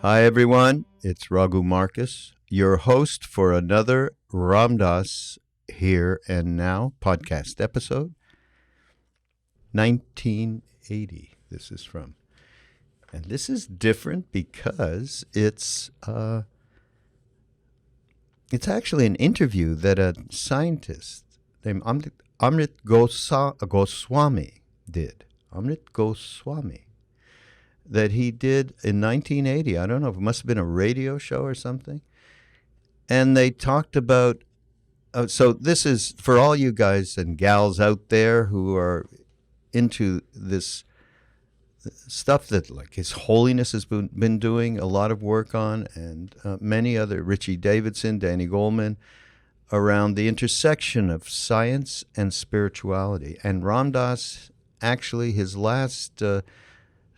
Hi, everyone. It's Raghu Marcus, your host for another Ramdas Here and Now podcast episode. 1980, this is from. And this is different because it's actually an interview that a scientist named Amit Goswami did. Amit Goswami. That he did in 1980. I don't know if it must have been a radio show or something. And they talked about, so this is for all you guys and gals out there who are into this stuff that like His Holiness has been doing a lot of work on, and many other, Richie Davidson, Danny Goleman, around the intersection of science and spirituality. And Ram Dass, actually, his last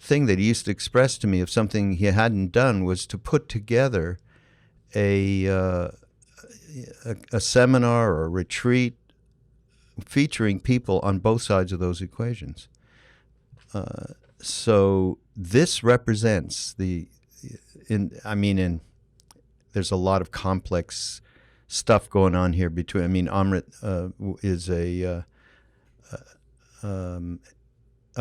thing that he used to express to me of something he hadn't done was to put together a seminar or a retreat featuring people on both sides of those equations. So this represents there's a lot of complex stuff going on here between. Amrit is a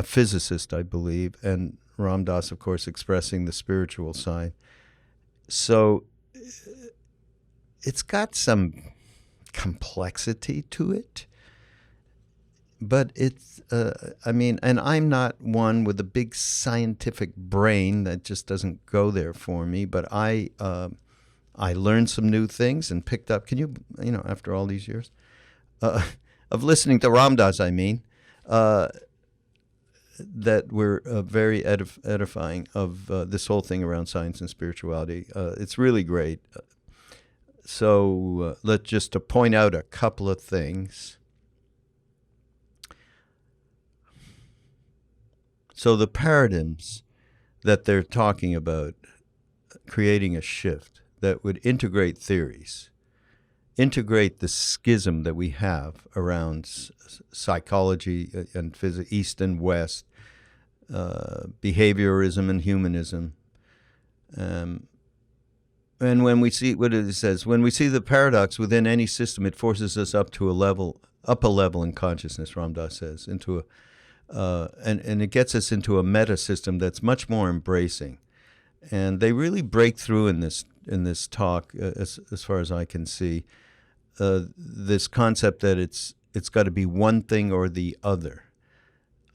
physicist, I believe, and Ram Dass, of course, expressing the spiritual side. So it's got some complexity to it, but it's, and I'm not one with a big scientific brain that just doesn't go there for me, but I learned some new things and picked up, after all these years of listening to Ram Dass, that were very edifying of this whole thing around science and spirituality. It's really great. So let's just to point out a couple of things. So the paradigms that they're talking about, creating a shift that would integrate theories, integrate the schism that we have around psychology and physics, East and West, behaviorism and humanism. And when we see what it says, when we see the paradox within any system, it forces us up a level in consciousness, Ram Dass says, into and it gets us into a meta system that's much more embracing. And they really break through in this talk, as far as I can see, this concept that it's got to be one thing or the other.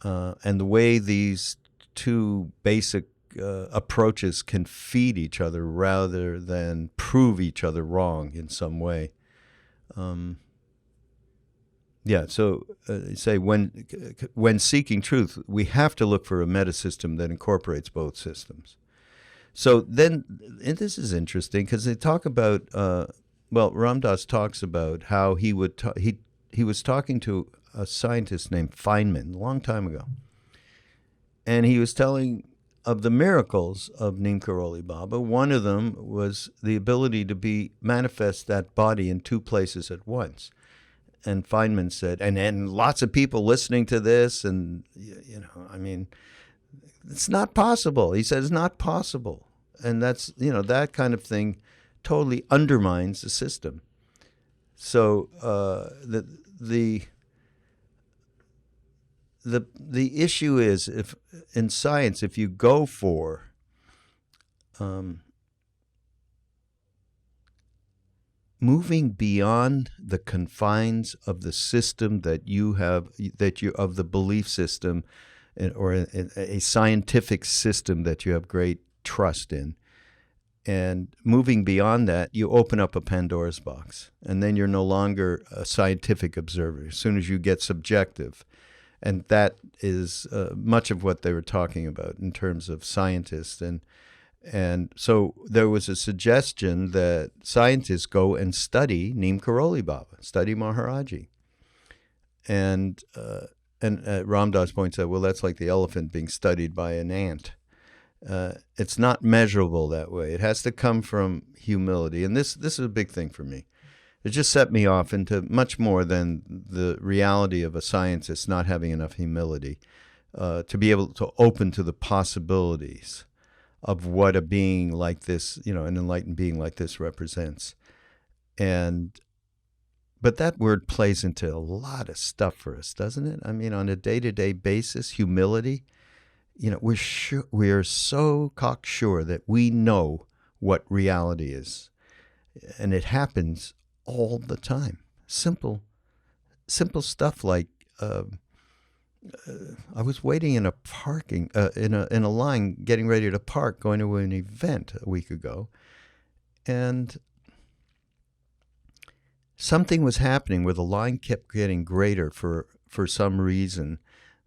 And the way these two basic approaches can feed each other rather than prove each other wrong in some way. So say when seeking truth, we have to look for a metasystem that incorporates both systems. So then, and this is interesting because they talk about, Ram Dass talks about how he was talking to a scientist named Feynman a long time ago. And he was telling of the miracles of Neem Karoli Baba. One of them was the ability to manifest that body in two places at once. And Feynman said, and lots of people listening to this, and, it's not possible. He said, it's not possible. And that's, that kind of thing totally undermines the system. So the issue is, if in science, if you go for moving beyond the confines of the system that you have, of the belief system, or a scientific system that you have great trust in, and moving beyond that, you open up a Pandora's box, and then you're no longer a scientific observer as soon as you get subjective. And that is much of what they were talking about in terms of scientists. And so there was a suggestion that scientists go and study Neem Karoli Baba, study Maharaji. And Ram Dass points out, well, that's like the elephant being studied by an ant. It's not measurable that way. It has to come from humility. And this is a big thing for me. It just set me off into much more than the reality of a scientist not having enough humility to be able to open to the possibilities of what a being like this, an enlightened being like this represents. But that word plays into a lot of stuff for us, doesn't it? I mean, on a day-to-day basis, humility, we are so cocksure that we know what reality is. And it happens all the time. Simple stuff like I was waiting in a parking in a line, getting ready to park, going to an event a week ago, and something was happening where the line kept getting greater for some reason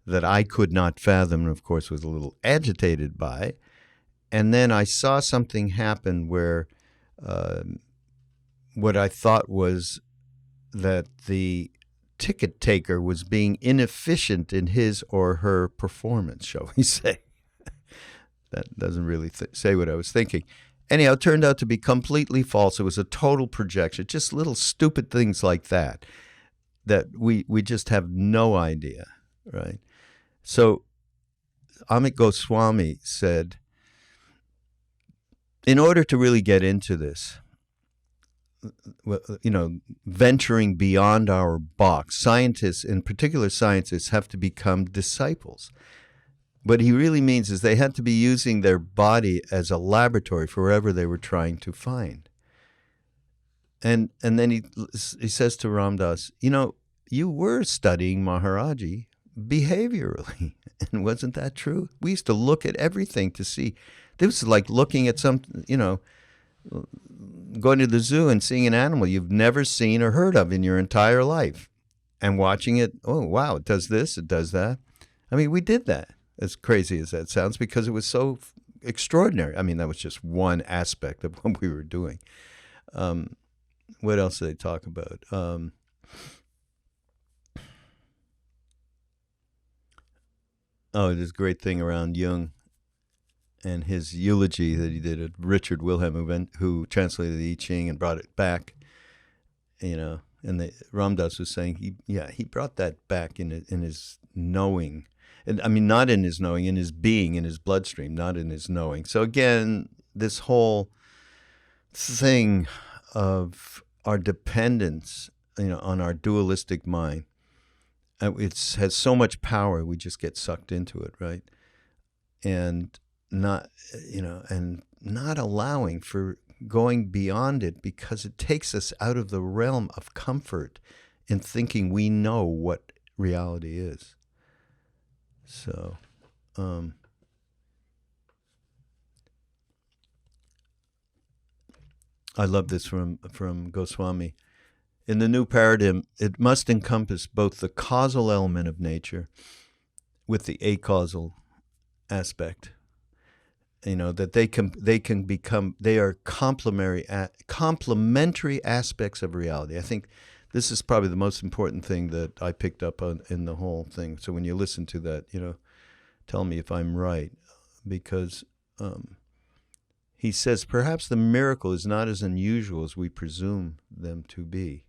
that I could not fathom, and of course was a little agitated by. And then I saw something happen where what I thought was that the ticket taker was being inefficient in his or her performance, shall we say. That doesn't really say what I was thinking. Anyhow, it turned out to be completely false. It was a total projection, just little stupid things like that we just have no idea, right? So Amit Goswami said, in order to really get into this, venturing beyond our box, scientists, in particular scientists, have to become disciples. What he really means is they had to be using their body as a laboratory for whatever they were trying to find. And then he says to Ram Dass, you were studying Maharaji behaviorally. And wasn't that true? We used to look at everything to see. This was like looking at some, going to the zoo and seeing an animal you've never seen or heard of in your entire life and watching it. Oh, wow, it does this, it does that. I mean, we did that, as crazy as that sounds, because it was so extraordinary. I mean, that was just one aspect of what we were doing. What else did they talk about? There's a great thing around Jung and his eulogy that he did of Richard Wilhelm, who translated the I Ching and brought it back. And Ram Dass was saying he brought that back in his knowing. And I mean, not in his knowing, in his being, in his bloodstream, not in his knowing. So again, this whole thing of our dependence, on our dualistic mind, it has so much power. We just get sucked into it, right? And not allowing for going beyond it, because it takes us out of the realm of comfort in thinking we know what reality is. So, I love this from Goswami. In the new paradigm, it must encompass both the causal element of nature with the acausal aspect. That they are complementary aspects of reality. I think this is probably the most important thing that I picked up on in the whole thing. So when you listen to that, tell me if I'm right, because he says perhaps the miracle is not as unusual as we presume them to be.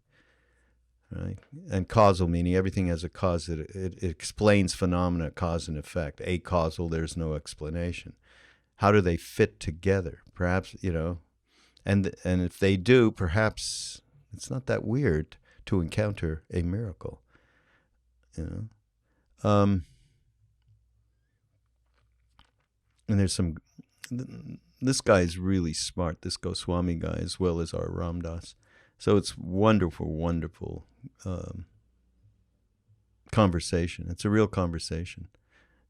Right? And causal meaning everything has a cause. It explains phenomena, cause and effect. Acausal, there's no explanation. How do they fit together? Perhaps, and if they do, perhaps it's not that weird to encounter a miracle. And there's this guy is really smart, this Goswami guy, as well as our Ram Dass. So it's wonderful conversation. It's a real conversation.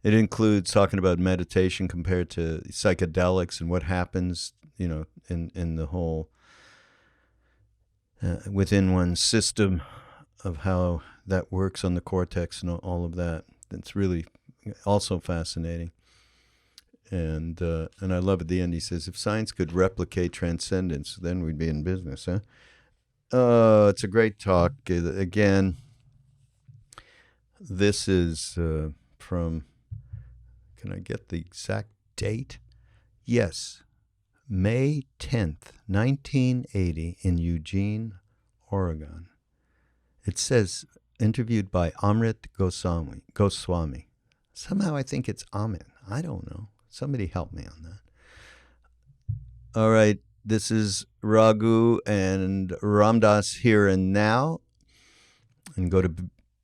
It includes talking about meditation compared to psychedelics and what happens, in the whole, within one's system of how that works on the cortex and all of that. It's really also fascinating. And I love at the end, he says, if science could replicate transcendence, then we'd be in business, huh? It's a great talk. Again, this is from... Can I get the exact date? Yes, May 10th, 1980 in Eugene, Oregon. It says, interviewed by Amit Goswami. Somehow I think it's Amit. I don't know. Somebody help me on that. All right. This is Raghu and Ramdas Here and Now. And go to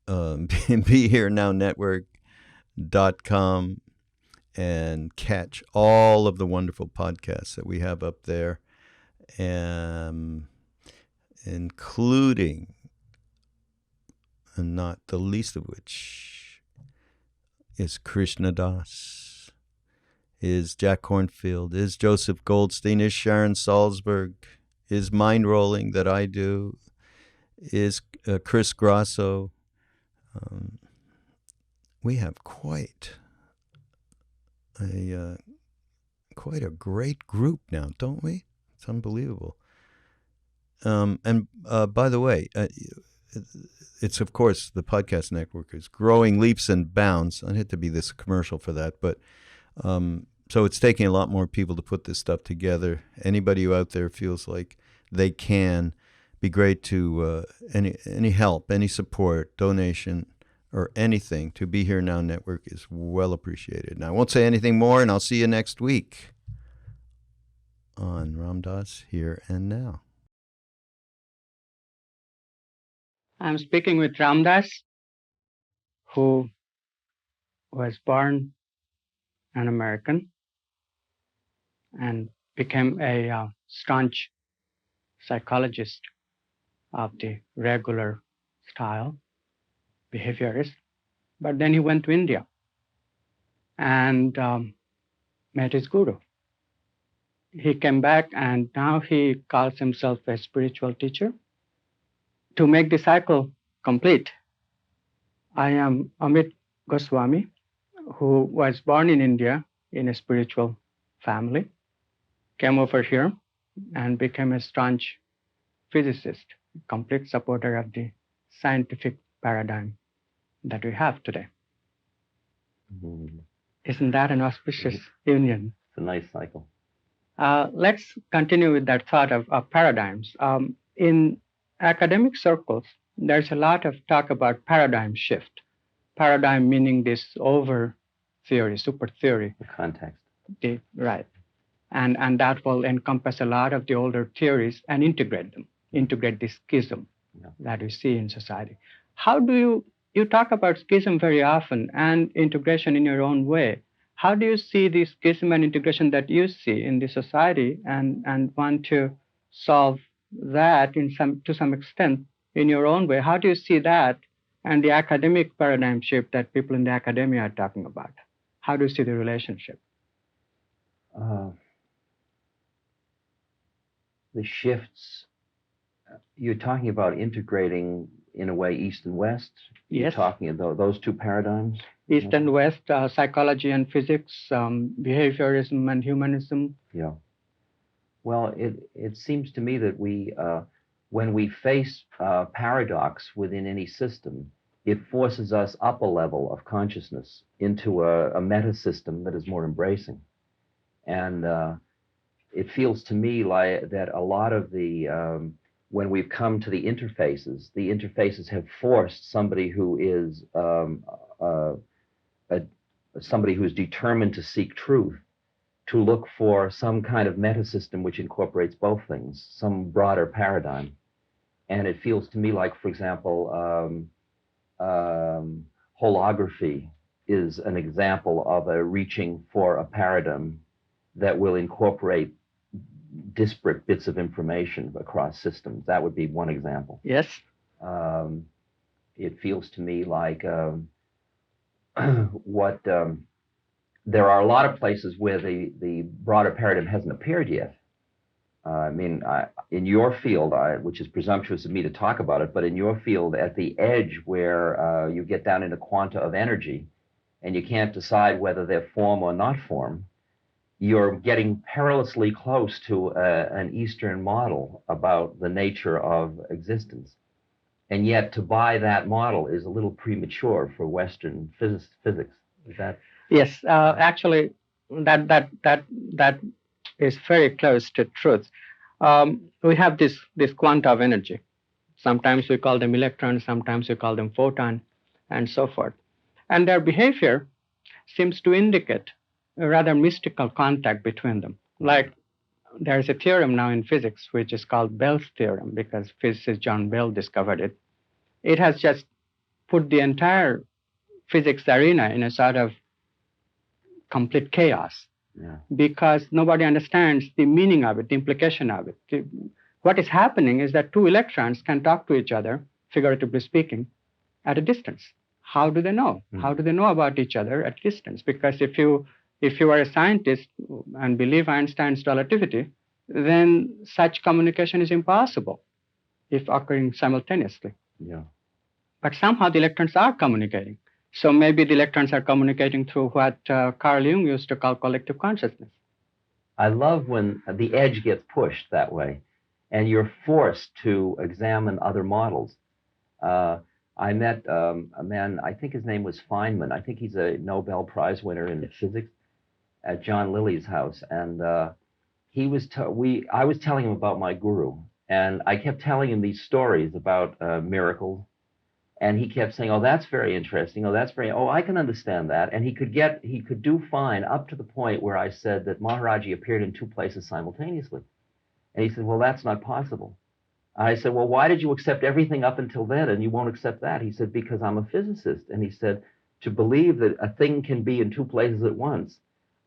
BeHereNowNetwork.com and catch all of the wonderful podcasts that we have up there, including, and not the least of which, is Krishna Das, is Jack Kornfield, is Joseph Goldstein, is Sharon Salzberg, is Mind Rolling that I do, is Chris Grasso. We have quite a great group now, don't we? It's unbelievable. And by the way, it's, of course, the podcast network is growing leaps and bounds. I hate to be this commercial for that, but so it's taking a lot more people to put this stuff together. Anybody who out there feels like they can, be great to any help, any support, donation, or anything to Be Here Now Network is well appreciated. Now, I won't say anything more, and I'll see you next week on Ramdas Here and Now. I'm speaking with Ramdas, who was born an American and became a staunch psychologist of the regular style, behaviorist. But then he went to India and met his guru. He came back and now he calls himself a spiritual teacher. To make the cycle complete, I am Amit Goswami, who was born in India in a spiritual family, came over here and became a staunch physicist, complete supporter of the scientific paradigm that we have today. Isn't that an auspicious union? It's a nice cycle. Let's continue with that thought of paradigms. In academic circles, there's a lot of talk about paradigm shift. Paradigm meaning this over theory, super theory. The context. Right. And that will encompass a lot of the older theories and integrate them, integrate the schism that we see in society. How do you talk about schism very often and integration in your own way? How do you see the schism and integration that you see in the society and want to solve that to some extent in your own way? How do you see that and the academic paradigm shift that people in the academia are talking about? How do you see the relationship? The shifts, you're talking about integrating, in a way, East and West? Yes. You're talking about those two paradigms? East and West, psychology and physics, behaviorism and humanism. Yeah. Well, it seems to me that when we face paradox within any system, it forces us up a level of consciousness into a meta system that is more embracing. And it feels to me like that a lot of when we've come to the interfaces have forced somebody who is somebody who's determined to seek truth to look for some kind of meta system which incorporates both things, some broader paradigm. And it feels to me like, for example, holography is an example of a reaching for a paradigm that will incorporate disparate bits of information across systems. That would be one example. Yes. It feels to me like there are a lot of places where the broader paradigm hasn't appeared yet. I mean, in your field, which is presumptuous of me to talk about it, but in your field, at the edge where you get down into quanta of energy, and you can't decide whether they're form or not form, you're getting perilously close to an Eastern model about the nature of existence. And yet, to buy that model is a little premature for Western physics. Is that? Yes, actually, that is very close to truth. We have this quanta of energy. Sometimes we call them electrons, sometimes we call them photon, and so forth. And their behavior seems to indicate a rather mystical contact between them. Like there's a theorem now in physics which is called Bell's theorem, because physicist John Bell discovered it. It has just put the entire physics arena in a sort of complete chaos, because nobody understands the meaning of it, the implication of it. What is happening is that two electrons can talk to each other, figuratively speaking, at a distance. How do they know? How do they know about each other at distance? Because if you are a scientist and believe Einstein's relativity, then such communication is impossible if occurring simultaneously. Yeah. But somehow the electrons are communicating. So maybe the electrons are communicating through what Carl Jung used to call collective consciousness. I love when the edge gets pushed that way, and you're forced to examine other models. I met a man, I think his name was Feynman. I think he's a Nobel Prize winner in physics, at John Lilly's house. And he was I was telling him about my guru, and I kept telling him these stories about miracles. And he kept saying, oh, that's very interesting. Oh, I can understand that. And he could do fine up to the point where I said that Maharaji appeared in two places simultaneously. And he said, well, that's not possible. I said, well, why did you accept everything up until then and you won't accept that? He said, because I'm a physicist. And he said, to believe that a thing can be in two places at once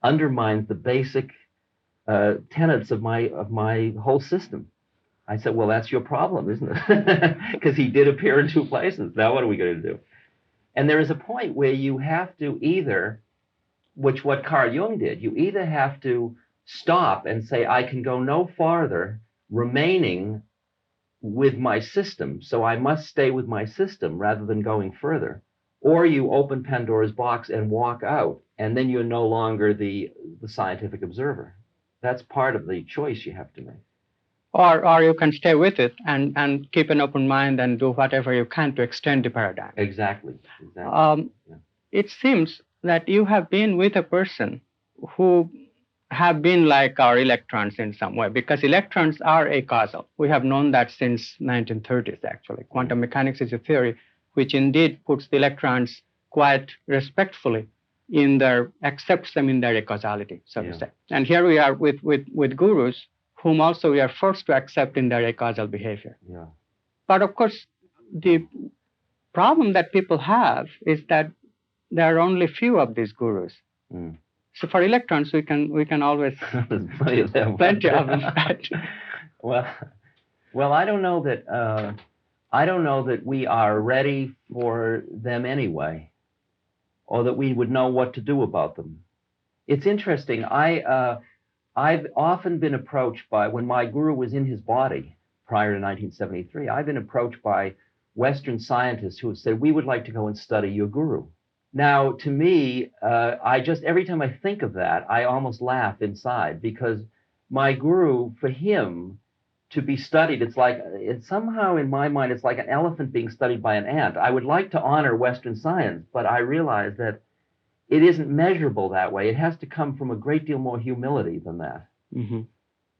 undermines the basic tenets of my whole system. I said, well, that's your problem, isn't it? Because he did appear in two places. Now what are we going to do? And there is a point where you have to either, which what Carl Jung did, you either have to stop and say, I can go no farther remaining with my system, so I must stay with my system rather than going further. Or you open Pandora's box and walk out, and then you're no longer the scientific observer. That's part of the choice you have to make. Or you can stay with it and keep an open mind and do whatever you can to extend the paradigm. Exactly. It seems that you have been with a person who have been like our electrons in some way, because electrons are acausal. We have known that since 1930s, actually. Quantum mechanics is a theory which indeed puts the electrons quite respectfully accepts them in their acausality, so to say. And here we are with gurus whom also we are forced to accept in their acausal behavior. Yeah. But of course, the problem that people have is that there are only few of these gurus. So for electrons, we can always plenty of them. Plenty of them. Well, I don't know that we are ready for them anyway, or that we would know what to do about them. It's interesting. I've often been approached by, when my guru was in his body prior to 1973, I've been approached by Western scientists who have said, we would like to go and study your guru. Now, to me, every time I think of that, I almost laugh inside, because my guru, for him to be studied, it's somehow in my mind, it's like an elephant being studied by an ant. I would like to honor Western science, but I realize that it isn't measurable that way. It has to come from a great deal more humility than that. Mm-hmm.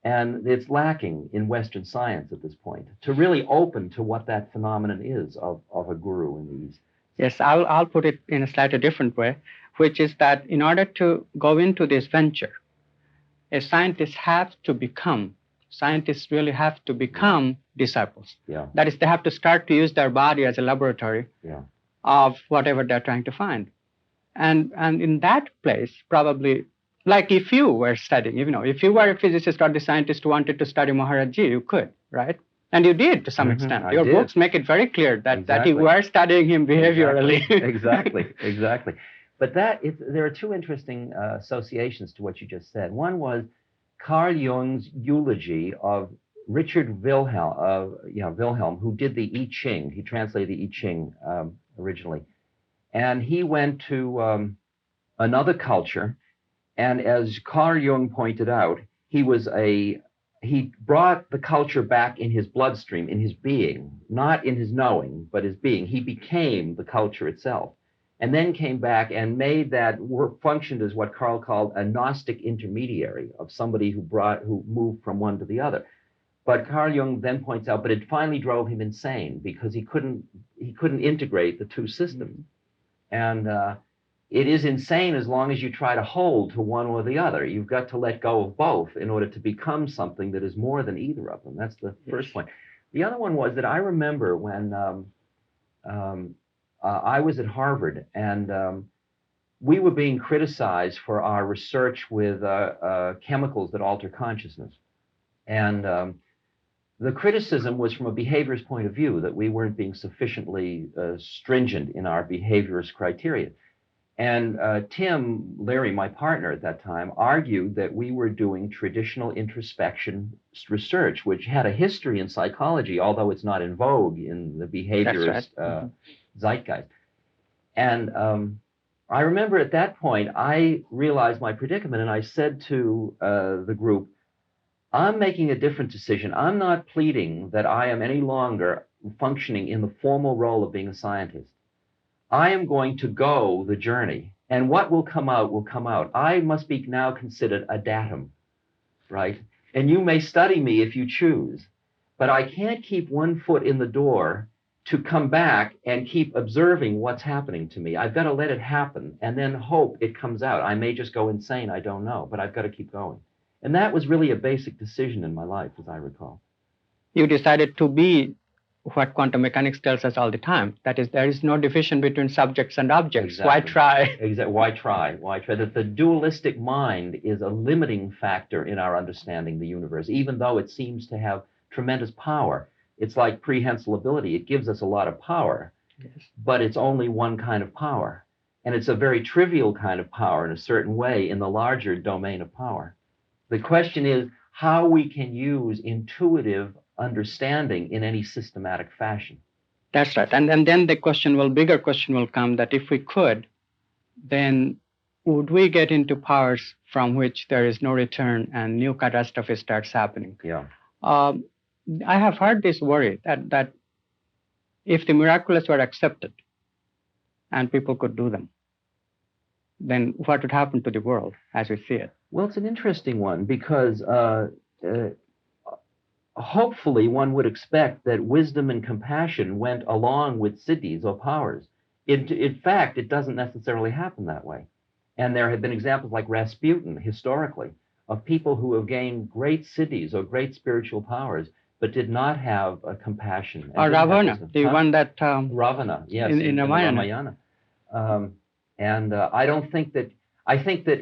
And it's lacking in Western science at this point to really open to what that phenomenon is of a guru in the East. Yes, I'll put it in a slightly different way, which is that in order to go into this venture, scientists really have to become disciples. Yeah. That is, they have to start to use their body as a laboratory of whatever they're trying to find. And in that place, probably, like if you were studying, if you were a physicist or the scientist who wanted to study Maharaji, you could, right? And you did to some extent. Your books make it very clear that you were studying him behaviorally. Exactly. But there are two interesting associations to what you just said. One was Carl Jung's eulogy of Richard Wilhelm, who did the I Ching. He translated the I Ching originally. And he went to another culture, and as Carl Jung pointed out, he brought the culture back in his bloodstream, in his being, not in his knowing, but his being. He became the culture itself, and then came back and made that work, functioned as what Carl called a Gnostic intermediary, of somebody who moved from one to the other. But Carl Jung then points out, but it finally drove him insane, because he couldn't integrate the two systems. And it is insane as long as you try to hold to one or the other. You've got to let go of both in order to become something that is more than either of them. That's the first point. The other one was that I remember when I was at Harvard, and we were being criticized for our research with chemicals that alter consciousness. And the criticism was from a behaviorist point of view, that we weren't being sufficiently stringent in our behaviorist criteria. And Tim Leary, my partner at that time, argued that we were doing traditional introspection research, which had a history in psychology, although it's not in vogue in the behaviorist zeitgeist. And I remember at that point, I realized my predicament, and I said to the group, I'm making a different decision. I'm not pleading that I am any longer functioning in the formal role of being a scientist. I am going to go the journey, and what will come out will come out. I must be now considered a datum, right? And you may study me if you choose, but I can't keep one foot in the door to come back and keep observing what's happening to me. I've got to let it happen and then hope it comes out. I may just go insane, I don't know, but I've got to keep going. And that was really a basic decision in my life, as I recall. You decided to be what quantum mechanics tells us all the time. That is, there is no division between subjects and objects. Exactly. Why try? Exactly. Why try? Why try? That the dualistic mind is a limiting factor in our understanding the universe, even though it seems to have tremendous power. It's like prehensile ability. It gives us a lot of power, yes, but it's only one kind of power. And it's a very trivial kind of power in a certain way in the larger domain of power. The question is how we can use intuitive understanding in any systematic fashion. That's right. And then the bigger question will come, that if we could, then would we get into powers from which there is no return and new catastrophe starts happening? Yeah. I have heard this worry that if the miraculous were accepted and people could do them, then what would happen to the world as we see it? Well, it's an interesting one because hopefully one would expect that wisdom and compassion went along with siddhis or powers. In fact, it doesn't necessarily happen that way. And there have been examples like Rasputin, historically, of people who have gained great siddhis or great spiritual powers, but did not have compassion. Or Ravana, the one that... Ravana, yes, in Ramayana. I think that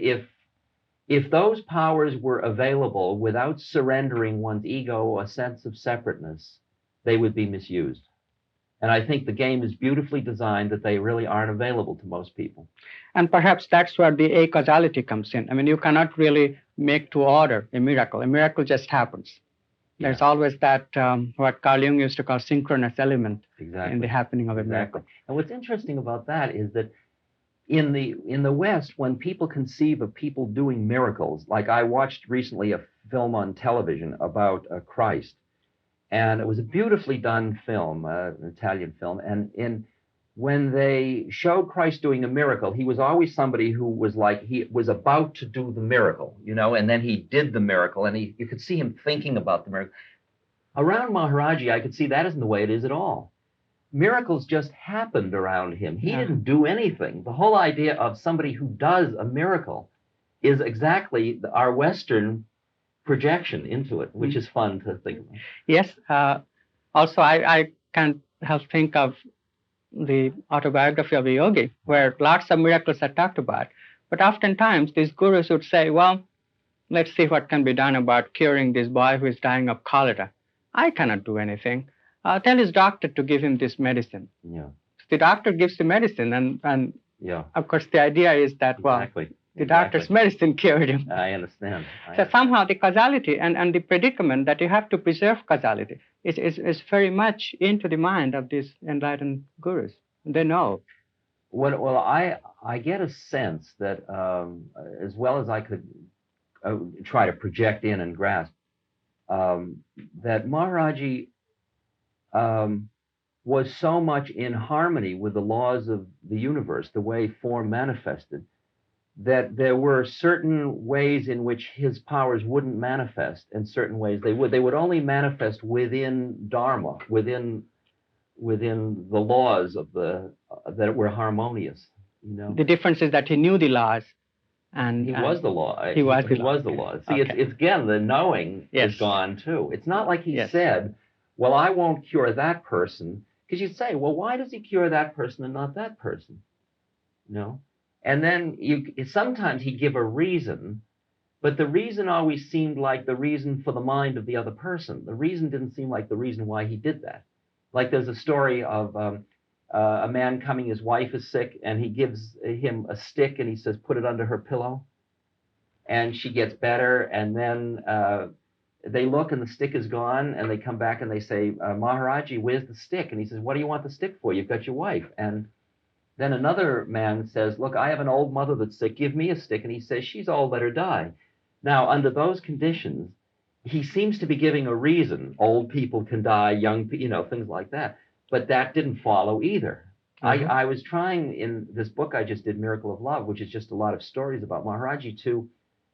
if those powers were available without surrendering one's ego or a sense of separateness, they would be misused. And I think the game is beautifully designed that they really aren't available to most people. And perhaps that's where the acausality comes in. I mean, you cannot really make to order a miracle. A miracle just happens. Yeah. There's always that, what Carl Jung used to call synchronous element, exactly, in the happening of a miracle. And what's interesting about that is that in the West, when people conceive of people doing miracles, like I watched recently a film on television about Christ, and it was a beautifully done film, an Italian film, and when they showed Christ doing a miracle, he was always somebody who was like, he was about to do the miracle, you know, and then he did the miracle, and you could see him thinking about the miracle. Around Maharaji, I could see that isn't the way it is at all. Miracles just happened around him. He didn't do anything. The whole idea of somebody who does a miracle is exactly our Western projection into it, which is fun to think about. Yes. Also, I can't help think of the autobiography of a yogi, where lots of miracles are talked about. But oftentimes, these gurus would say, well, let's see what can be done about curing this boy who is dying of cholera. I cannot do anything. Tell his doctor to give him this medicine. Yeah. The doctor gives the medicine, and yeah, of course, the idea is that, well, exactly. The doctor's medicine cured him. I understand. So somehow the causality and the predicament that you have to preserve causality is very much into the mind of these enlightened gurus. They know. Well, I get a sense that as well as I could try to project in and grasp, that Maharaji was so much in harmony with the laws of the universe, the way form manifested, that there were certain ways in which his powers wouldn't manifest, and certain ways they would. They would only manifest within Dharma, within the laws of that were harmonious. You know, the difference is that he knew the laws, and he was the law. He was the He law. was the law. See, Okay. it's again the knowing Yes. is gone too. It's not like he Yes. said, "Well, I won't cure that person," because you'd say, "Well, why does he cure that person and not that person?" No. And then sometimes he'd give a reason, but the reason always seemed like the reason for the mind of the other person. The reason didn't seem like the reason why he did that. Like there's a story of a man coming, his wife is sick, and he gives him a stick and he says, "Put it under her pillow." And she gets better, and then they look and the stick is gone, and they come back and they say, "Maharaji, where's the stick?" And he says, "What do you want the stick for? You've got your wife." And then another man says, "Look, I have an old mother that's sick. Give me a stick." And he says, "She's old, let her die." Now, under those conditions, he seems to be giving a reason. Old people can die, young, things like that. But that didn't follow either. Mm-hmm. I was trying in this book I just did, Miracle of Love, which is just a lot of stories about Maharaji, to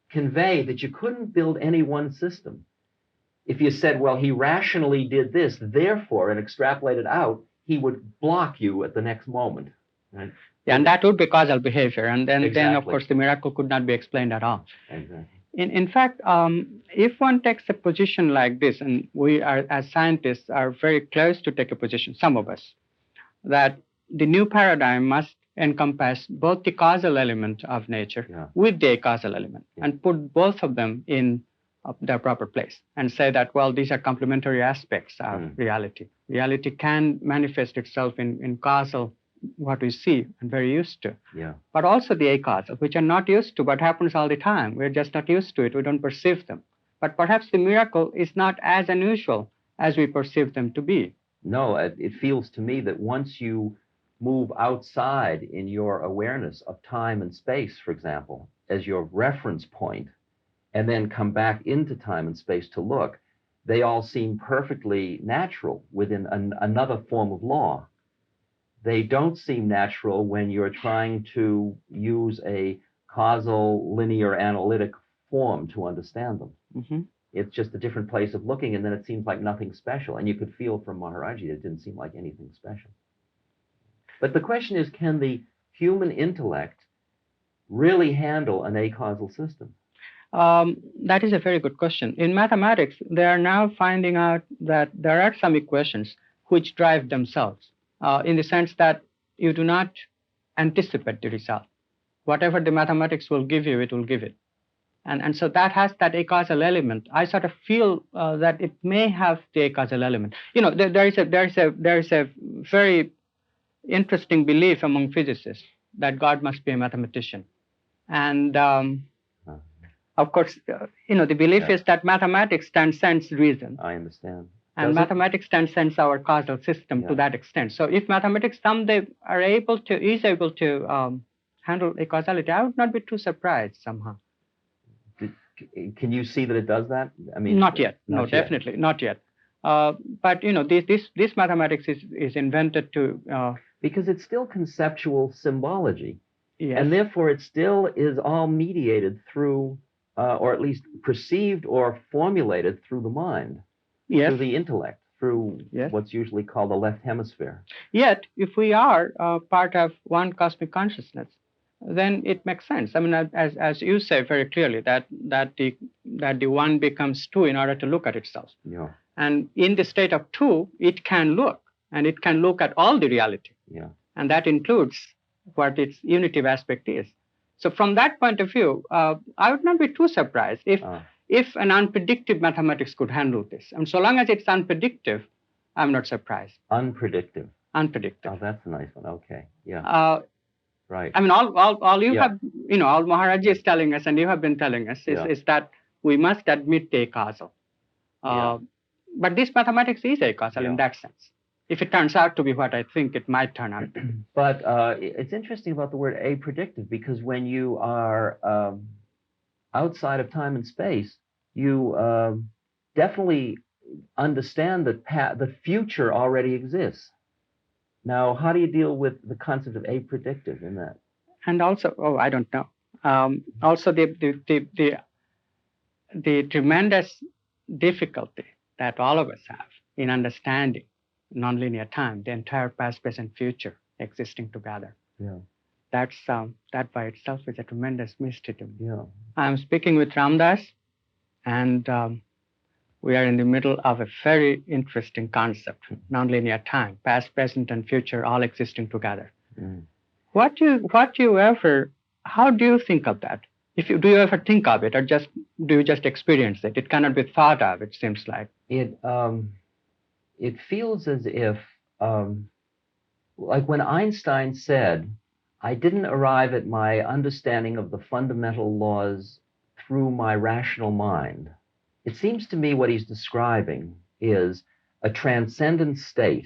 convey that you couldn't build any one system. If you said, well, he rationally did this, therefore, and extrapolated out, he would block you at the next moment. Right? Yeah, and that would be causal behavior, and then of Exactly. course the miracle could not be explained at all. Exactly. In fact, if one takes a position like this, and we are as scientists are very close to take a position, some of us, that the new paradigm must encompass both the causal element of nature with the acausal element, and put both of them in their proper place, and say that, well, these are complementary aspects of reality. Reality can manifest itself in causal, what we see and very used to, but also the acausal, which are not used to, but happens all the time. We're just not used to it. We don't perceive them. But perhaps the miracle is not as unusual as we perceive them to be. No, it feels to me that once you move outside in your awareness of time and space, for example, as your reference point, and then come back into time and space to look, they all seem perfectly natural within another form of law. They don't seem natural when you're trying to use a causal, linear, analytic form to understand them. Mm-hmm. It's just a different place of looking, and then it seems like nothing special. And you could feel from Maharaji it didn't seem like anything special. But the question is, can the human intellect really handle an acausal system? That is a very good question. In mathematics, they are now finding out that there are some equations which drive themselves, in the sense that you do not anticipate the result. Whatever the mathematics will give you, it will give it. And so that has that acausal element. I sort of feel that it may have the acausal element. There is a very interesting belief among physicists that God must be a mathematician. And of course, the belief is that mathematics transcends reason. I understand. And mathematics transcends our causal system to that extent. So if mathematics someday is able to handle acausality, I would not be too surprised somehow. Can you see that it does that? I mean, not yet. No, definitely not yet. But this mathematics is invented to because it's still conceptual symbology, yes. And therefore it still is all mediated through, or at least perceived or formulated through the mind, through the intellect, through what's usually called the left hemisphere. Yet, if we are part of one cosmic consciousness, then it makes sense. I mean, as you say very clearly, that the one becomes two in order to look at itself. Yeah. And in the state of two, it can look, and it can look at all the reality. Yeah. And that includes what its unitive aspect is. So from that point of view, I would not be too surprised if an unpredictive mathematics could handle this. And so long as it's unpredictive, I'm not surprised. Unpredictive. Unpredictive. Oh, that's a nice one. Okay. Yeah. Right. I mean, all you have, all Maharaji is telling us, and you have been telling us, is that we must admit the acausal. But this mathematics is acausal in that sense, if it turns out to be what I think it might turn out to be. But it's interesting about the word apredictive, because when you are outside of time and space, you definitely understand that the future already exists. Now, how do you deal with the concept of apredictive in that? And also, I don't know. Also, the tremendous difficulty that all of us have in understanding nonlinear time, the entire past, present, future existing together. Yeah. that by itself is a tremendous mystery to me. Yeah. I'm speaking with Ramdas, and we are in the middle of a very interesting concept, nonlinear time, past, present, and future all existing together. Mm. How do you think of that? Do you ever think of it, or do you just experience it? It cannot be thought of, it seems like. It feels as if, like when Einstein said, I didn't arrive at my understanding of the fundamental laws through my rational mind. It seems to me what he's describing is a transcendent state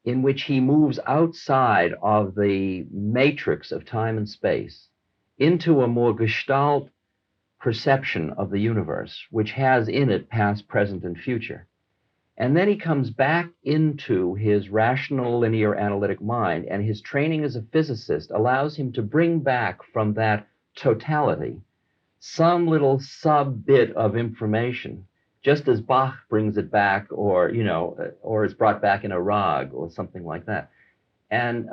in which he moves outside of the matrix of time and space into a more gestalt perception of the universe, which has in it past, present, and future. And then he comes back into his rational, linear, analytic mind, and his training as a physicist allows him to bring back from that totality some little sub-bit of information, just as Bach brings it back, or is brought back in a rag or something like that. And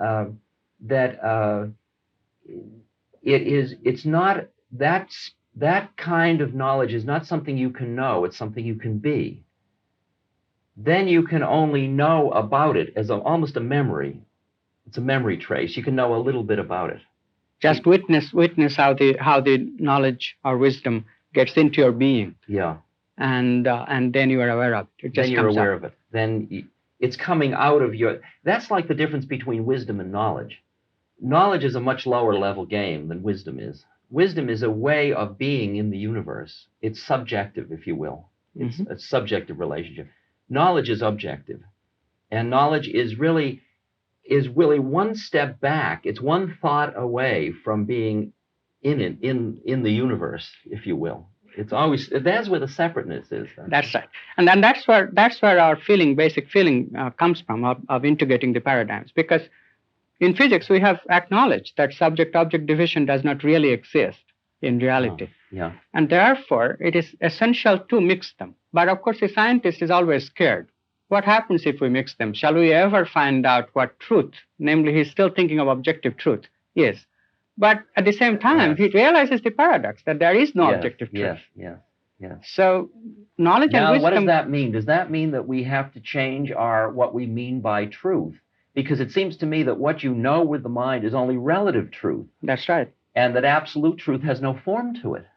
it's not, that kind of knowledge is not something you can know, it's something you can be. Then you can only know about it as almost a memory. It's a memory trace. You can know a little bit about it. Just witness how the knowledge or wisdom gets into your being. Yeah. And then you are aware of it. Then you're aware of it. Then it's coming out of your. That's like the difference between wisdom and knowledge. Knowledge is a much lower level game than wisdom is. Wisdom is a way of being in the universe. It's subjective, if you will. It's a subjective relationship. Knowledge is objective, and knowledge is really one step back. It's one thought away from being in the universe, if you will. It's always, that's where the separateness is. That's right, and then that's where our basic feeling comes from, of integrating the paradigms. Because in physics we have acknowledged that subject-object division does not really exist in reality. Yeah. And therefore it is essential to mix them. But of course the scientist is always scared. What happens if we mix them? Shall we ever find out what truth? Namely, he's still thinking of objective truth. Yes. But at the same time, he realizes the paradox that there is no objective truth. Yes. So knowledge and wisdom... Now, what does that mean? Does that mean that we have to change what we mean by truth? Because it seems to me that what you know with the mind is only relative truth. That's right. And that absolute truth has no form to it.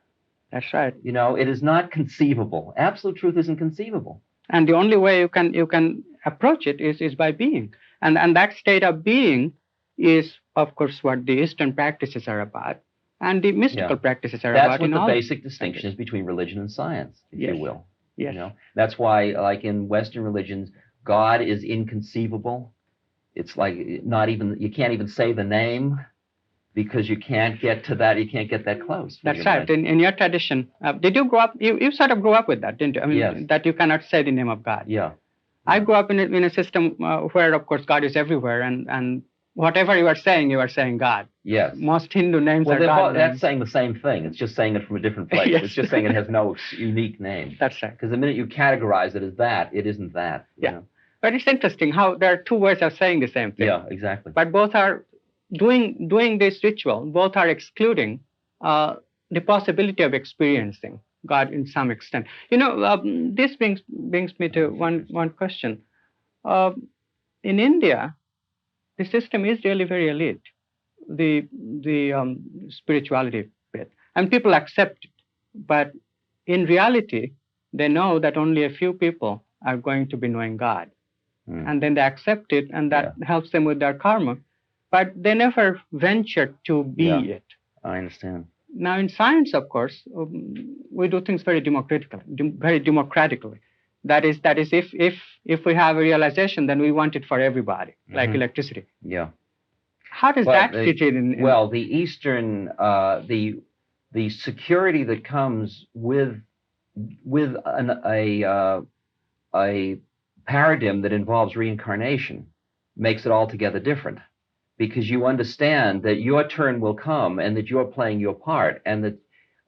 That's right. It is not conceivable. Absolute truth isn't conceivable. And the only way you can approach it is by being. And that state of being is, of course, what the Eastern practices are about, and the mystical practices are about. That's what the basic distinction is between religion and science, if you will. Yes. That's why, like in Western religions, God is inconceivable. It's like you can't even say the name, because you can't get to that. You can't get that close. That's right. In your tradition, did you grow up? You sort of grew up with that, didn't you? I mean, yes. That you cannot say the name of God. Yeah. I grew up in a system where, of course, God is everywhere, and whatever you are saying God. Yes. Most Hindu names are God names. That's saying the same thing. It's just saying it from a different place. Yes. It's just saying it has no unique name. That's right. Because the minute you categorize it as that, it isn't that. Yeah. You know? But it's interesting how there are two ways of saying the same thing. Yeah, exactly. But both are doing this ritual. Both are excluding the possibility of experiencing God in some extent. This brings me to one question. In India, the system is really very elite, the spirituality bit, and people accept it. But in reality, they know that only a few people are going to be knowing God, and then they accept it, and that helps them with their karma. But they never venture to be it. I understand. Now, in science, of course, we do things very democratically. That is, if we have a realization, then we want it for everybody, like electricity. Yeah. How does that fit in? Well, the Eastern, the security that comes with a paradigm that involves reincarnation makes it altogether different, because you understand that your turn will come and that you're playing your part, and that,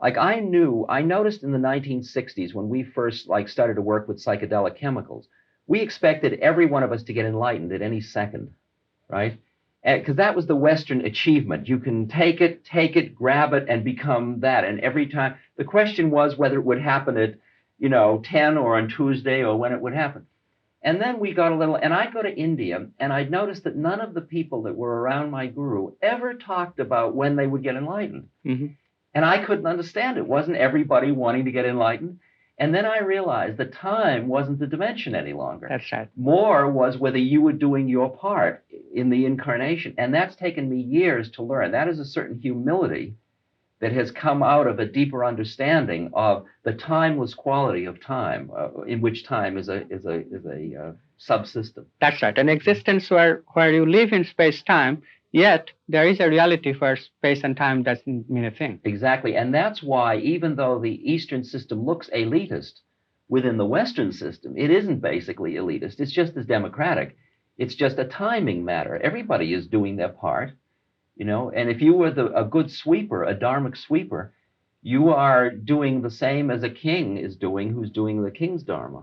like, I noticed in the 1960s when we first started to work with psychedelic chemicals, we expected every one of us to get enlightened at any second, right? because that was the Western achievement. You can take it, grab it, and become that. And every time, the question was whether it would happen at, 10 or on Tuesday or when it would happen. And then we got a little, and I'd go to India, and I'd notice that none of the people that were around my guru ever talked about when they would get enlightened. Mm-hmm. And I couldn't understand it. Wasn't everybody wanting to get enlightened? And then I realized that time wasn't the dimension any longer. That's right. More was whether you were doing your part in the incarnation. And that's taken me years to learn. That is a certain humility that has come out of a deeper understanding of the timeless quality of time, in which time is a subsystem. That's right. An existence where you live in space-time, yet there is a reality where space and time doesn't mean a thing. Exactly. And that's why, even though the Eastern system looks elitist, within the Western system, it isn't basically elitist. It's just as democratic. It's just a timing matter. Everybody is doing their part. And if you were a good sweeper, a dharmic sweeper, you are doing the same as a king is doing, who's doing the king's dharma.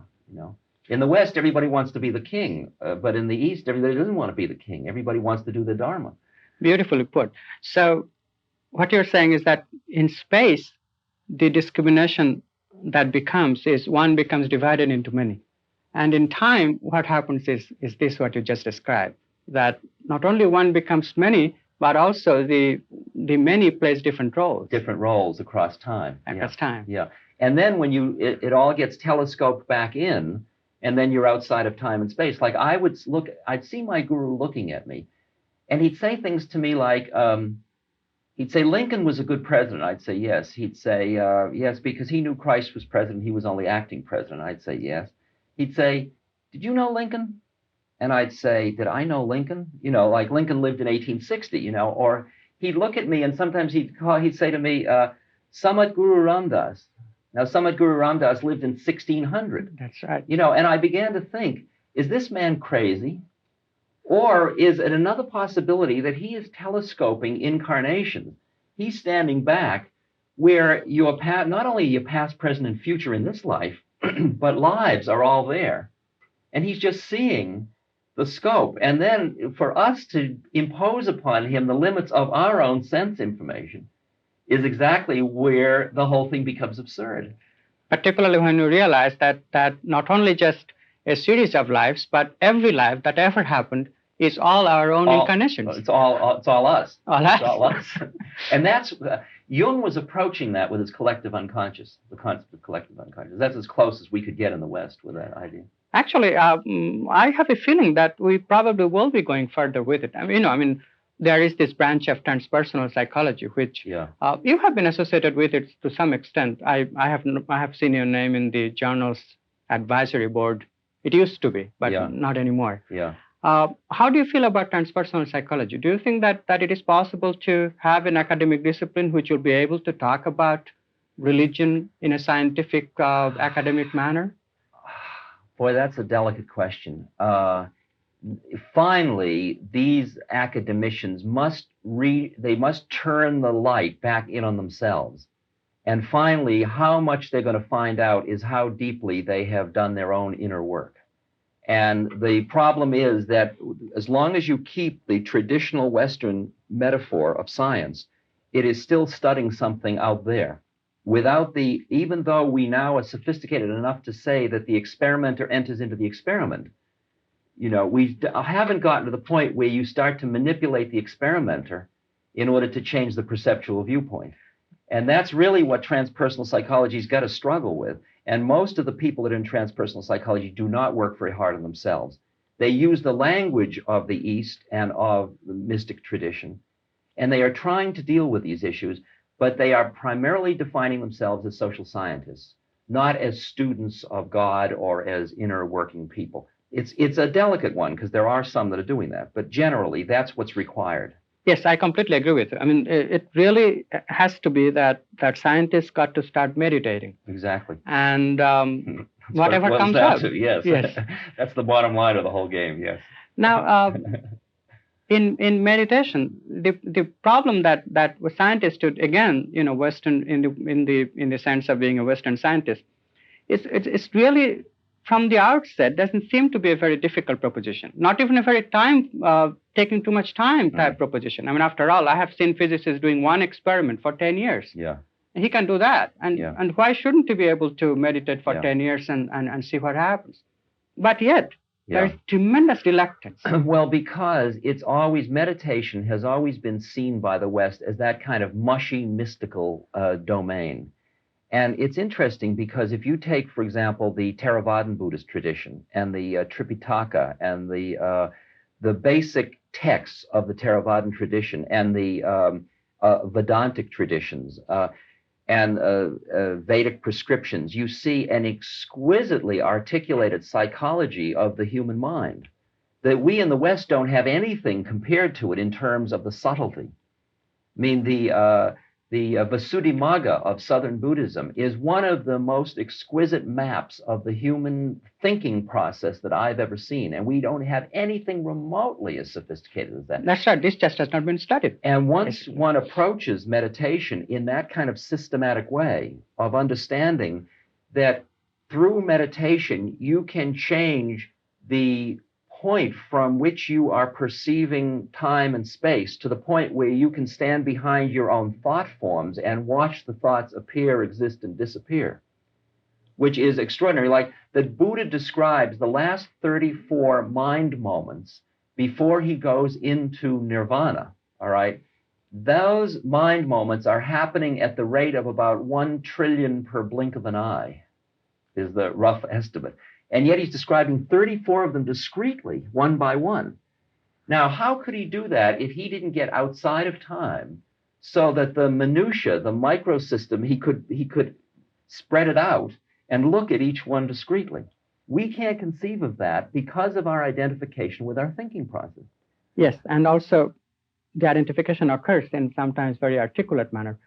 In the West, everybody wants to be the king, but in the East, everybody doesn't want to be the king. Everybody wants to do the dharma. Beautifully put. So what you're saying is that in space, the discrimination that becomes is one becomes divided into many. And in time, what happens is this what you just described, that not only one becomes many, but also the many plays different roles. Different roles across time. Across time. Yeah. And then when it all gets telescoped back in, and then you're outside of time and space. Like I'd see my guru looking at me, and he'd say things to me like, he'd say, Lincoln was a good president. I'd say, yes. He'd say, yes, because he knew Christ was president. He was only acting president. I'd say, yes. He'd say, did you know Lincoln? And I'd say, did I know Lincoln? Like Lincoln lived in 1860, or he'd look at me and sometimes he'd say to me, Samat Guru Ramdas. Now, Samat Guru Ramdas lived in 1600. That's right. And I began to think, is this man crazy? Or is it another possibility that he is telescoping incarnations? He's standing back where not only your past, present, and future in this life, but lives are all there. And he's just seeing the scope. And then for us to impose upon him the limits of our own sense information is exactly where the whole thing becomes absurd. Particularly when you realize that not only just a series of lives, but every life that ever happened is all our own incarnations. It's all us. All us. It's all us. And that's Jung was approaching that with his collective unconscious, the concept of collective unconscious. That's as close as we could get in the West with that idea. Actually, I have a feeling that we probably will be going further with it. There is this branch of transpersonal psychology, which you have been associated with it to some extent. I have seen your name in the journal's advisory board. It used to be, but not anymore. Yeah. How do you feel about transpersonal psychology? Do you think that it is possible to have an academic discipline which will be able to talk about religion in a scientific, academic manner? Boy, that's a delicate question. Finally, these academicians must turn the light back in on themselves. And finally, how much they're going to find out is how deeply they have done their own inner work. And the problem is that as long as you keep the traditional Western metaphor of science, it is still studying something out there. Even though we now are sophisticated enough to say that the experimenter enters into the experiment, we haven't gotten to the point where you start to manipulate the experimenter in order to change the perceptual viewpoint. And that's really what transpersonal psychology's got to struggle with. And most of the people that are in transpersonal psychology do not work very hard on themselves. They use the language of the East and of the mystic tradition, and they are trying to deal with these issues, but they are primarily defining themselves as social scientists, not as students of God or as inner working people. It's a delicate one because there are some that are doing that, but generally that's what's required. Yes, I completely agree with you. It really has to be that scientists got to start meditating. Exactly. And whatever comes out. Yes. That's the bottom line of the whole game, yes. Now, in meditation, the problem that scientists should, again, Western in the sense of being a Western scientist, it's really from the outset doesn't seem to be a very difficult proposition, not even a very time taking too much time type proposition. I mean, after all, I have seen physicists doing one experiment for 10 years. Yeah. And he can do that. And why shouldn't he be able to meditate for 10 years and see what happens? But yet, there's tremendous reluctance. Well, because meditation has always been seen by the West as that kind of mushy, mystical domain. And it's interesting because if you take, for example, the Theravadan Buddhist tradition and the Tripitaka and the basic texts of the Theravadan tradition and the Vedantic traditions and Vedic prescriptions, you see an exquisitely articulated psychology of the human mind that we in the West don't have anything compared to it in terms of the subtlety. I mean, the Visuddhimagga of Southern Buddhism is one of the most exquisite maps of the human thinking process that I've ever seen, and we don't have anything remotely as sophisticated as that. That's right. This just has not been studied. And once one approaches meditation in that kind of systematic way of understanding that through meditation you can change the point from which you are perceiving time and space to the point where you can stand behind your own thought forms and watch the thoughts appear, exist, and disappear, which is extraordinary. Like that Buddha describes the last 34 mind moments before he goes into nirvana, all right? Those mind moments are happening at the rate of about 1 trillion per blink of an eye, is the rough estimate. And yet he's describing 34 of them discretely, one by one. Now, how could he do that if he didn't get outside of time so that the minutiae, the microsystem, he could spread it out and look at each one discretely? We can't conceive of that because of our identification with our thinking process. Yes, and also the identification occurs in sometimes very articulate manner.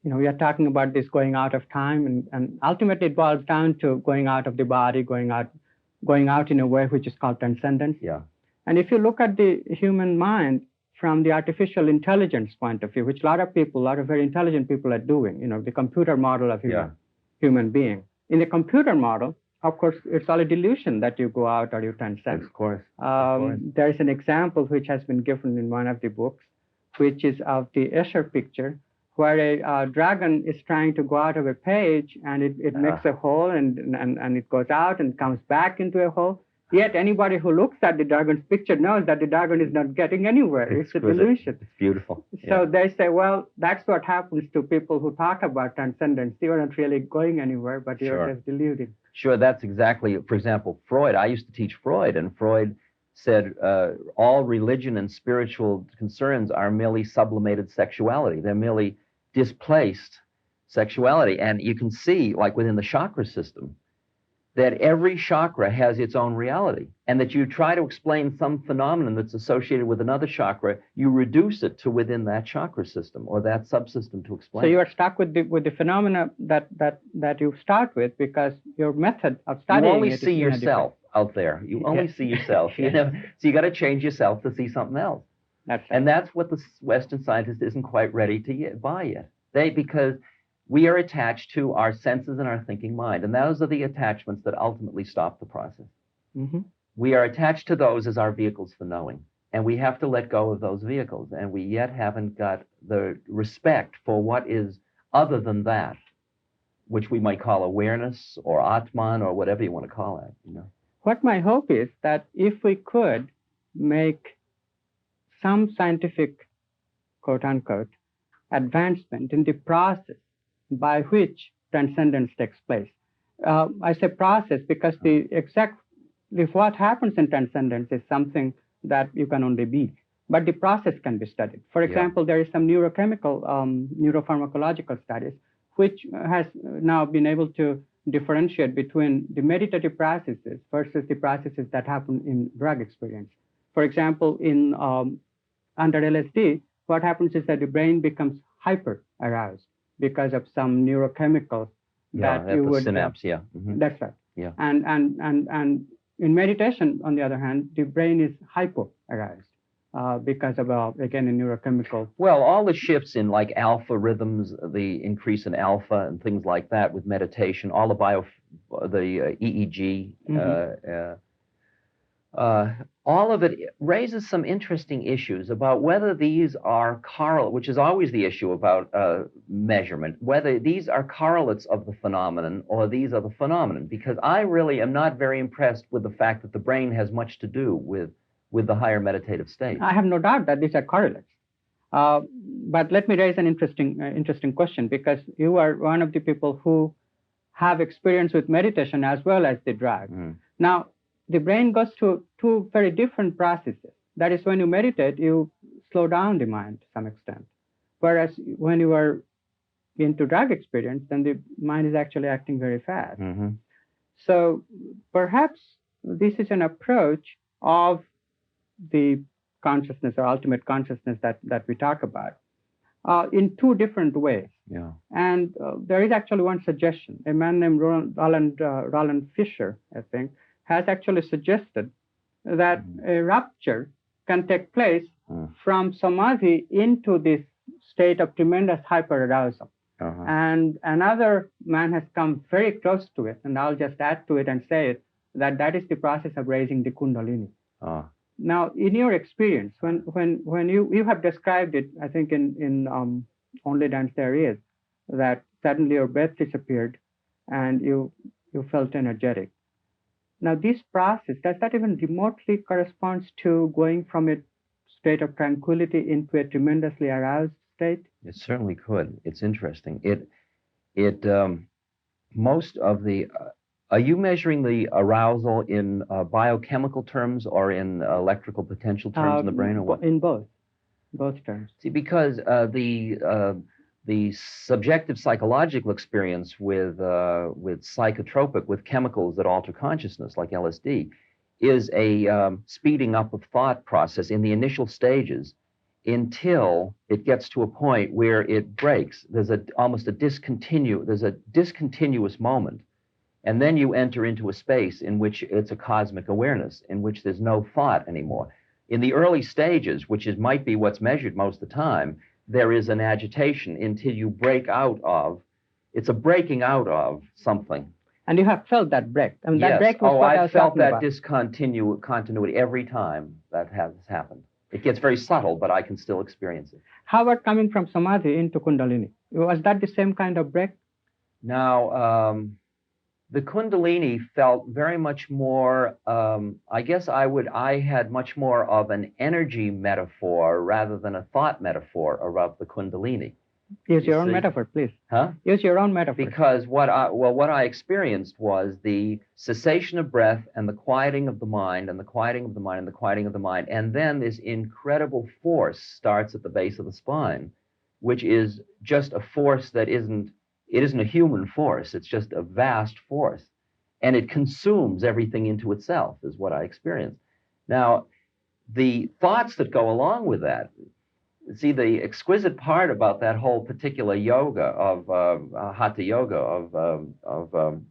We are talking about this going out of time, and ultimately it boils down to going out of the body, going out in a way which is called transcendence. Yeah. And if you look at the human mind from the artificial intelligence point of view, which a lot of very intelligent people are doing, the computer model of human being. In the computer model, of course, it's all a delusion that you go out or you transcend. Of course. There is an example which has been given in one of the books, which is of the Escher picture, where a dragon is trying to go out of a page, and it makes a hole, and it goes out and comes back into a hole. Yet anybody who looks at the dragon's picture knows that the dragon is not getting anywhere. It's a delusion. It's beautiful. So they say, well, that's what happens to people who talk about transcendence. You're not really going anywhere, but you're just deluding. Sure, that's exactly, for example, Freud. I used to teach Freud, and Freud said all religion and spiritual concerns are merely sublimated sexuality. They're merely displaced sexuality. And you can see, like within the chakra system, that every chakra has its own reality, and that you try to explain some phenomenon that's associated with another chakra, you reduce it to within that chakra system or that subsystem to explain. So you are stuck with the phenomena that you start with, because your method of studying you only see yourself out there. You only see yourself. So you got to change yourself to see something else. And that's what the Western scientist isn't quite ready to buy yet. Because we are attached to our senses and our thinking mind, and those are the attachments that ultimately stop the process. Mm-hmm. We are attached to those as our vehicles for knowing, and we have to let go of those vehicles, and we yet haven't got the respect for what is other than that, which we might call awareness or Atman or whatever you want to call it. What my hope is that if we could make some scientific, quote unquote, advancement in the process by which transcendence takes place. I say process because what happens in transcendence is something that you can only be, but the process can be studied. For example, there is some neurochemical, neuropharmacological studies, which has now been able to differentiate between the meditative processes versus the processes that happen in drug experience. For example, under LSD, what happens is that the brain becomes hyper-aroused because of some neurochemicals that you would... synapse, Mm-hmm. That's right. Yeah. And in meditation, on the other hand, the brain is hypo-aroused because of, again, a neurochemical... Well, all the shifts in like alpha rhythms, the increase in alpha and things like that with meditation, all the EEG, All of it raises some interesting issues about whether these are which is always the issue about measurement, whether these are correlates of the phenomenon or these are the phenomenon, because I really am not very impressed with the fact that the brain has much to do with the higher meditative state. I have no doubt that these are correlates. But let me raise an interesting question, because you are one of the people who have experience with meditation as well as the drug. Now, the brain goes through two very different processes. That is, when you meditate, you slow down the mind to some extent. Whereas when you are into drug experience, then the mind is actually acting very fast. So perhaps this is an approach of the consciousness or ultimate consciousness that we talk about in two different ways. Yeah. And there is actually one suggestion. A man named Roland Fisher, I think, has actually suggested that a rupture can take place from samadhi into this state of tremendous hyperarousal. And another man has come very close to it, and I'll just add to it and say it, that is the process of raising the kundalini. Now, in your experience, when you have described it, I think in Only Dance There Is, that suddenly your breath disappeared and you felt energetic. Now, this process, does that even remotely corresponds to going from a state of tranquility into a tremendously aroused state? It certainly could. It's interesting. Most of the are you measuring the arousal in biochemical terms or in electrical potential terms in the brain, or what? In both terms. See, because the subjective psychological experience with psychotropic, with chemicals that alter consciousness, like LSD, is a speeding up of thought process in the initial stages until it gets to a point where it breaks. There's a discontinuous moment. And then you enter into a space in which it's a cosmic awareness, in which there's no thought anymore. In the early stages, which might be what's measured most of the time, there is an agitation until you break out of, it's a breaking out of something. And you have felt that break. I mean, yes. That break was what I was felt that about. continuity every time that has happened. It gets very subtle, but I can still experience it. How about coming from samadhi into kundalini? Was that the same kind of break? Now, the kundalini felt very much more, I guess I had much more of an energy metaphor rather than a thought metaphor around the kundalini. Use your own metaphor, please. Huh? Use your own metaphor. Because what I experienced was the cessation of breath and the quieting of the mind and the quieting of the mind and the quieting of the mind. And then this incredible force starts at the base of the spine, which is just a force that isn't a human force. It's just a vast force. And it consumes everything into itself, is what I experienced. Now, the thoughts that go along with that, see, the exquisite part about that whole particular yoga of hatha yoga, of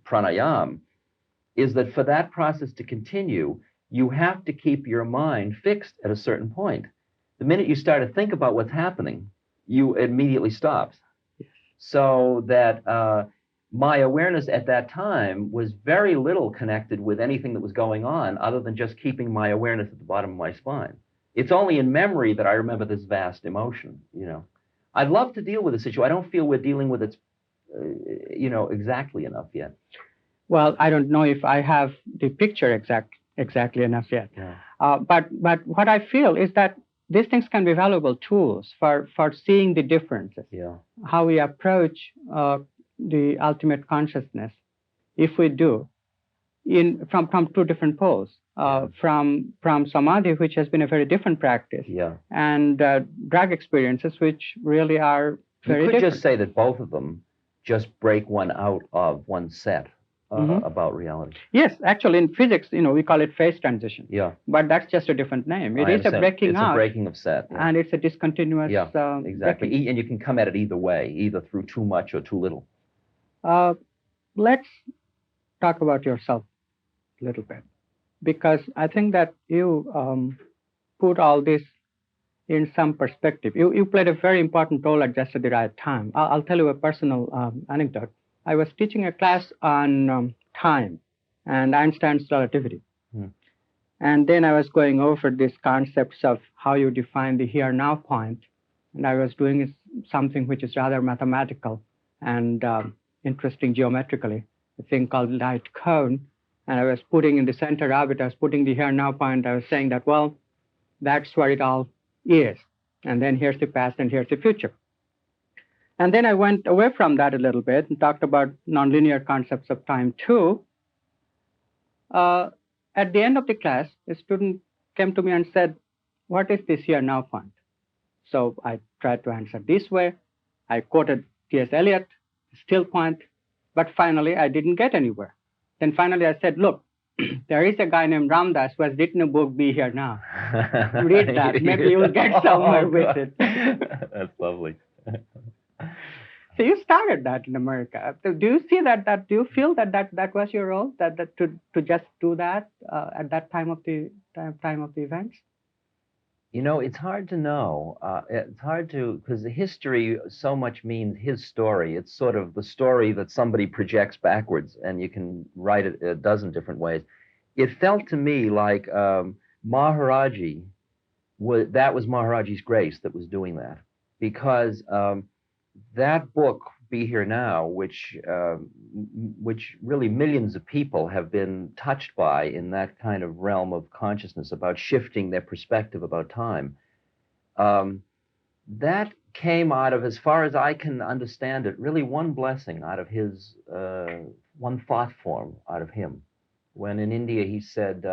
pranayam, is that for that process to continue, you have to keep your mind fixed at a certain point. The minute you start to think about what's happening, you immediately stops. So that my awareness at that time was very little connected with anything that was going on other than just keeping my awareness at the bottom of my spine. It's only in memory that I remember this vast emotion, you know. I'd love to deal with this issue. I don't feel we're dealing with it, exactly enough yet. Well, I don't know if I have the picture exactly enough yet. Yeah. But what I feel is that these things can be valuable tools for seeing the differences. Yeah. How we approach the ultimate consciousness, if we do, from two different poles. From samadhi, which has been a very different practice, and drug experiences, which really are very different. You could just say that both of them just break one out of one set about reality. Yes, actually, in physics, we call it phase transition. Yeah. But that's just a different name. It is a breaking out. It's a breaking of set. Yeah. And it's a discontinuous. Yeah, exactly. Breaking. And you can come at it either way, either through too much or too little. Let's talk about yourself a little bit. Because I think that you put all this in some perspective. You played a very important role at just at the right time. I'll tell you a personal anecdote. I was teaching a class on time and Einstein's relativity. And then I was going over these concepts of how you define the here-now point, and I was doing something which is rather mathematical and interesting geometrically, a thing called light cone. And I was putting in the center of it, I was putting the here-now point. I was saying that, well, that's where it all is. And then here's the past and here's the future. And then I went away from that a little bit and talked about nonlinear concepts of time too. At the end of the class, a student came to me and said, what is this here now point? So I tried to answer this way. I quoted T.S. Eliot, still point, but finally I didn't get anywhere. Then finally I said, look, there is a guy named Ram Dass who has written a book, Be Here Now. Read that. Maybe you'll get somewhere with it. That's lovely. So you started that in America. Do you see that? Do you feel that was your role? That to just do that at that time of the events? You know, it's hard to know. It's hard to, because the history so much means his story. It's sort of the story that somebody projects backwards, and you can write it a dozen different ways. It felt to me like Maharaji that was Maharaji's grace that was doing that, because that book, Be Here Now, which really millions of people have been touched by in that kind of realm of consciousness about shifting their perspective about time, that came out of, as far as I can understand it, really one blessing out of his, one thought form out of him. When in India he said,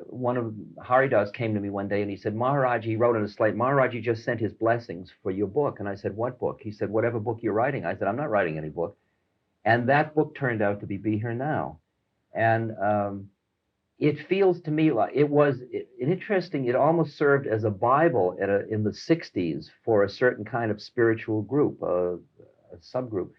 one of Haridas came to me one day and he said, Maharaj, he wrote on a slate, Maharaj just sent his blessings for your book. And I said, what book? He said, whatever book you're writing. I said, I'm not writing any book. And that book turned out to Be Here Now. And it feels to me like it was interesting. It almost served as a Bible in the 60s for a certain kind of spiritual group, a subgroup.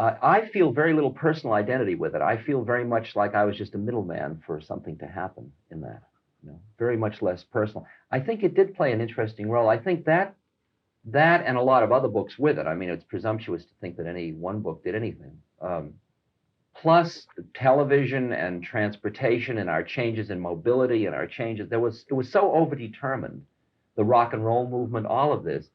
I feel very little personal identity with it. I feel very much like I was just a middleman for something to happen in that, very much less personal. I think it did play an interesting role. I think that and a lot of other books with it. I mean, it's presumptuous to think that any one book did anything. Plus television and transportation and our changes in mobility and our changes. It was so overdetermined. The rock and roll movement, all of this,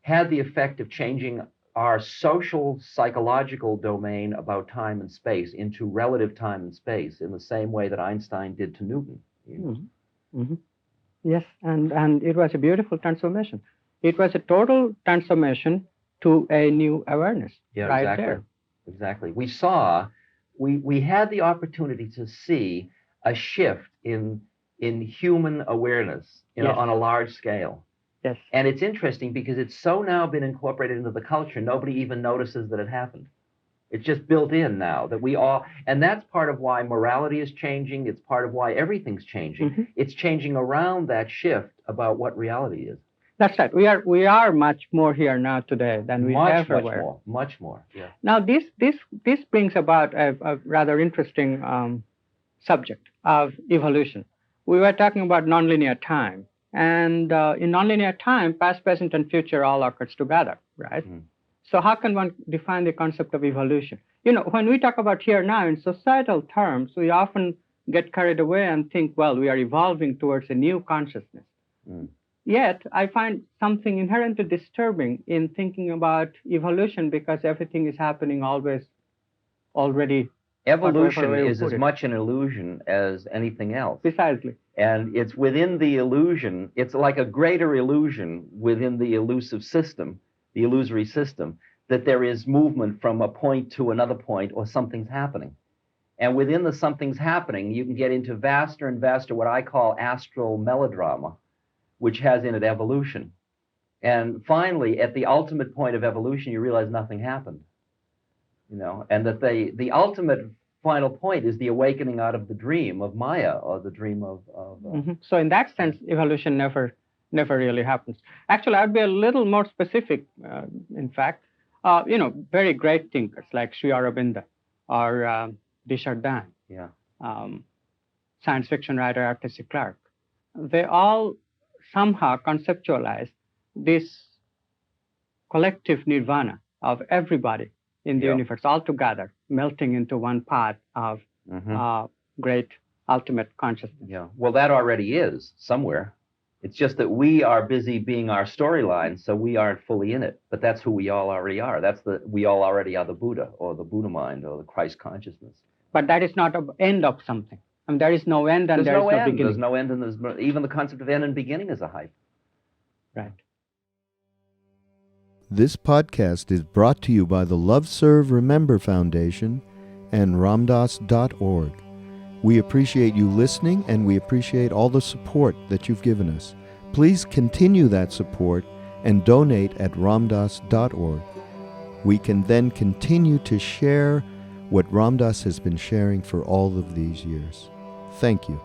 had the effect of changing our social, psychological domain about time and space into relative time and space in the same way that Einstein did to Newton. Mm-hmm. Mm-hmm. Yes, and it was a beautiful transformation. It was a total transformation to a new awareness. Yeah, right exactly. There. Exactly. We had the opportunity to see a shift in human awareness, yes. on a large scale. Yes. And it's interesting because it's so now been incorporated into the culture, nobody even notices that it happened. It's just built in now that we all, and that's part of why morality is changing. It's part of why everything's changing. Mm-hmm. It's changing around that shift about what reality is. That's right. We are much more here now today than we ever were. Much more. Yeah. Now this brings about a rather interesting subject of evolution. We were talking about nonlinear time. And in nonlinear time, past, present, and future all occurs together, right? Mm. So how can one define the concept of evolution? When we talk about here now in societal terms, we often get carried away and think, well, we are evolving towards a new consciousness. Mm. Yet, I find something inherently disturbing in thinking about evolution because everything is happening always already. Evolution is as much an illusion as anything else. Precisely. And it's within the illusion, it's like a greater illusion within the elusive system, the illusory system, that there is movement from a point to another point or something's happening. And within the something's happening, you can get into vaster and vaster what I call astral melodrama, which has in it evolution. And finally, at the ultimate point of evolution, you realize nothing happened. And that the ultimate final point is the awakening out of the dream of Maya, or the dream of mm-hmm. So in that sense, evolution never really happens. Actually, I'd be a little more specific, in fact. Very great thinkers like Sri Aurobindo or Desjardins, science fiction writer Arthur C. Clarke, they all somehow conceptualize this collective nirvana of everybody in the universe all together, melting into one pot of great ultimate consciousness. Yeah. Well, that already is somewhere. It's just that we are busy being our storyline, so we aren't fully in it. But that's who we all already are. We all already are the Buddha, or the Buddha mind, or the Christ consciousness. But that is not an end of something. I mean, there is no end and There's no end. beginning. There's no end, and even the concept of end and beginning is a hype. Right. This podcast is brought to you by the Love Serve Remember Foundation and ramdas.org. We appreciate you listening, and we appreciate all the support that you've given us. Please continue that support and donate at ramdas.org. We can then continue to share what Ram Dass has been sharing for all of these years. Thank you.